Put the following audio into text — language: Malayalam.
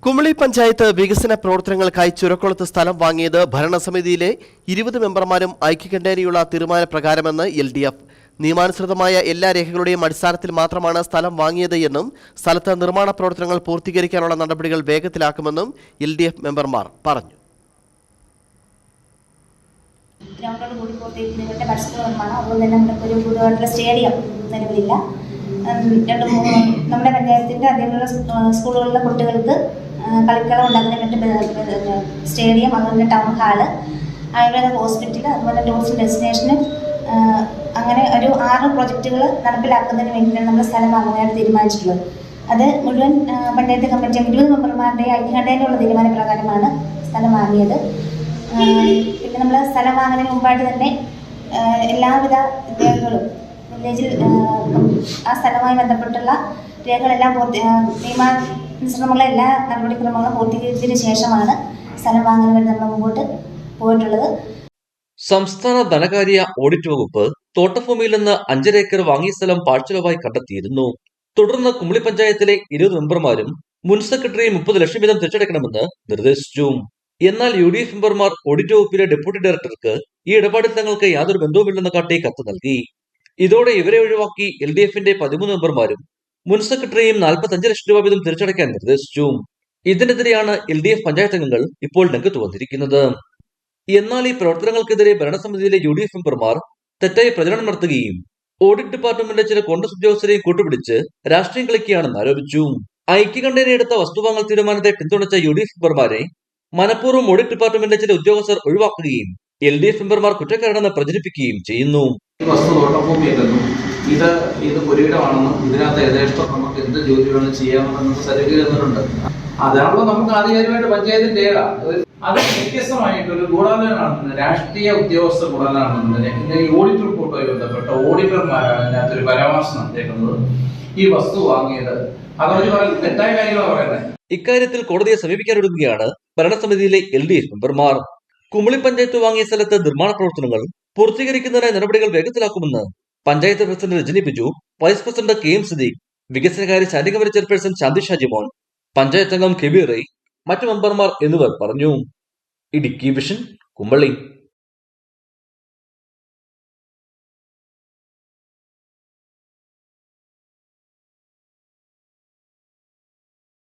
കുമളി പഞ്ചായത്ത് വികസന പ്രവർത്തനങ്ങൾക്കായി ചുരക്കുളത്ത് സ്ഥലം വാങ്ങിയത് ഭരണസമിതിയിലെ 20 മെമ്പർമാരും ഐക്യകണ്ഠേനയുള്ള തീരുമാനപ്രകാരമെന്ന് LDF. നിയമാനുസൃതമായ എല്ലാ രേഖകളുടെയും അടിസ്ഥാനത്തിൽ മാത്രമാണ് സ്ഥലം വാങ്ങിയത് എന്നും സ്ഥലത്ത് നിർമ്മാണ പ്രവർത്തനങ്ങൾ പൂർത്തീകരിക്കാനുള്ള നടപടികൾ വേഗത്തിലാക്കുമെന്നും LDF മെമ്പർമാർ പറഞ്ഞു. നമ്മുടെ പഞ്ചായത്തിന്റെ അതിലുള്ള സ്കൂളുകളിലെ കുട്ടികൾക്ക് കളിക്കളം ഉണ്ടാക്കുന്നതിന് സ്റ്റേഡിയം, അതുപോലെ ടൗൺ ഹാള്, ആയുർവേദ ഹോസ്പിറ്റൽ, അതുപോലെ ടൂറിസ്റ്റ് ഡെസ്റ്റിനേഷന്, അങ്ങനെ ഒരു 6 പ്രോജക്റ്റുകൾ നടപ്പിലാക്കുന്നതിന് വേണ്ടിയിട്ടാണ് നമ്മൾ സ്ഥലം വാങ്ങാനായിട്ട് തീരുമാനിച്ചിട്ടുള്ളത്. അത് മുഴുവൻ പഞ്ചായത്ത് കമ്മിറ്റി 20 മെമ്പർമാരുടെ ഐക്യകണ്ഠേനയുള്ള തീരുമാനപ്രകാരമാണ് സ്ഥലം വാങ്ങിയത്. പിന്നെ നമ്മൾ സ്ഥലം വാങ്ങുന്നതിന് മുമ്പായിട്ട് തന്നെ എല്ലാവിധ രേഖകളും വില്ലേജിൽ ആ സ്ഥലവുമായി ബന്ധപ്പെട്ടുള്ള രേഖകളെല്ലാം നിയമാനുസൃതമുള്ള എല്ലാ നടപടിക്രമങ്ങളും പൂർത്തീകരിച്ചതിന് ശേഷമാണ് സ്ഥലം വാങ്ങാൻ വേണ്ടി നമ്മൾ മുമ്പോട്ട് പോയിട്ടുള്ളത്. സംസ്ഥാന ധനകാര്യ ഓഡിറ്റ് വകുപ്പ് തോട്ടഭൂമിയിൽ നിന്ന് 5 ഏക്കർ വാങ്ങിയ സ്ഥലം പാഴ്ചെലവായി കണ്ടെത്തിയിരുന്നു. തുടർന്ന് കുമളി പഞ്ചായത്തിലെ 20 മെമ്പർമാരും മുൻ സെക്രട്ടറി 30 ലക്ഷം വീതം തിരിച്ചടയ്ക്കണമെന്ന് നിർദ്ദേശിച്ചു. എന്നാൽ UDF മെമ്പർമാർ ഓഡിറ്റ് വകുപ്പിലെ ഡെപ്യൂട്ടി ഡയറക്ടർക്ക് ഈ ഇടപാടിൽ തങ്ങൾക്ക് യാതൊരു ബന്ധവുമില്ലെന്ന് കാട്ടി കത്ത് നൽകി. ഇതോടെ ഇവരെ ഒഴിവാക്കി LDFന്റെ 13 മെമ്പർമാരും മുൻ സെക്രട്ടറിയും 45 ലക്ഷം രൂപ വീതം തിരിച്ചടയ്ക്കാൻ നിർദ്ദേശിച്ചു. ഇതിനെതിരെയാണ് LDF പഞ്ചായത്ത് അംഗങ്ങൾ ഇപ്പോൾ രംഗത്ത് വന്നിരിക്കുന്നത്. എന്നാൽ ഈ പ്രവർത്തനങ്ങൾക്കെതിരെ ഭരണസമിതിയിലെ UDF മെമ്പർമാർ തെറ്റായി പ്രചരണം നടത്തുകയും ഓഡിറ്റ് ഡിപ്പാർട്ട്മെന്റിലെ ചില കോൺഗ്രസ് ഉദ്യോഗസ്ഥരെയും കൂട്ടുപിടിച്ച് രാഷ്ട്രീയം കളിക്കുകയാണെന്ന് ആരോപിച്ചു. ഐക്യകണ്ഠേന എടുത്ത വസ്തുവാങ്ങൽ തീരുമാനത്തെ പിന്തുണച്ച UDF മെമ്പർമാരെ മനഃപൂർവ്വം ഓഡിറ്റ് ഡിപ്പാർട്ട്മെന്റിലെ ചില ഉദ്യോഗസ്ഥർ ഒഴിവാക്കുകയും LDF മെമ്പർമാർ കുറ്റക്കാരാണെന്ന് പ്രചരിപ്പിക്കുകയും ചെയ്യുന്നു. വസ്തു തോട്ടഭൂമിയല്ലെന്നും ഇത് പുരയിടമാണെന്നും ഇതിനകത്ത് യഥേഷ്ടം നമുക്ക് എന്ത് ജോലി വേണം ചെയ്യാമെന്ന് സർട്ടിഫിക്കറ്റ് തന്നിട്ടുണ്ട്. അതാണല്ലോ നമുക്ക് ആധികാരികമായിട്ട് പഞ്ചായത്തിന്റെ രേഖ. അത് വ്യത്യസ്തമായിട്ടൊരു ഗൂഢാലോചന, രാഷ്ട്രീയ ഉദ്യോഗസ്ഥ ഗൂഢാലോചന. ഈ ഓഡിറ്റ് റിപ്പോർട്ടുമായി ബന്ധപ്പെട്ട ഓഡിറ്റർമാരാണ് ഇതിനകത്തൊരു പരാമർശം നടത്തിയേക്കുന്നത്. ഈ വസ്തു വാങ്ങിയത് അതവര് പറയുന്നത് തെറ്റായ കാര്യങ്ങളാണ് പറയുന്നത്. ഇക്കാര്യത്തിൽ കോടതിയെ സമീപിക്കാനൊരുങ്ങുകയാണ് ഭരണസമിതിയിലെ LDF മെമ്പർമാർ. കുമളി പഞ്ചായത്ത് വാങ്ങിയ സ്ഥലത്ത് നിർമ്മാണ പ്രവർത്തനങ്ങൾ പൂർത്തീകരിക്കുന്നതിനായി നടപടികൾ വേഗത്തിലാക്കുമെന്ന് panchayat president Rajani Biju, vice president KM Siddique, വികസനകാര്യ standing committee chairperson Shanti Shajimon, panchayat അംഗം കെബീർ, മറ്റു മെമ്പർമാർ എന്നിവർ പറഞ്ഞു. ഇടുക്കി വിഷൻ, കുമളി.